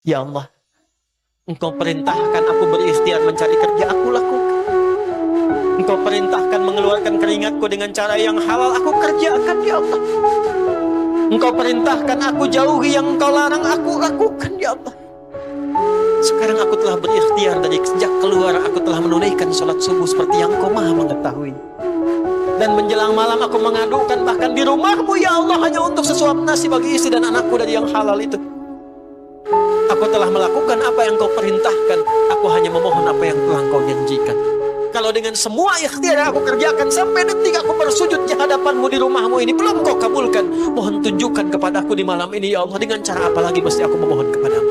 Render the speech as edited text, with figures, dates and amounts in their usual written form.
Ya Allah, Engkau perintahkan aku berikhtiar mencari kerja, aku lakukan. Engkau perintahkan mengeluarkan keringatku dengan cara yang halal, aku kerjakan ya Allah. Engkau perintahkan aku jauhi yang Engkau larang, aku lakukan ya Allah. Sekarang aku telah berikhtiar, dari sejak keluar aku telah menunaikan sholat subuh seperti yang Engkau maha mengetahui. Dan menjelang malam aku mengadukan bahkan di rumahmu ya Allah, hanya untuk sesuap nasi bagi istri dan anakku dari yang halal itu. Aku telah melakukan apa yang Kau perintahkan. Aku hanya memohon apa yang telah Kau janjikan. Kalau dengan semua ikhtiar yang aku kerjakan sampai detik aku bersujud di hadapan-Mu di rumah-Mu ini belum Kau kabulkan, mohon tunjukkan kepadaku di malam ini ya Allah, dengan cara apa lagi mesti aku memohon kepadamu.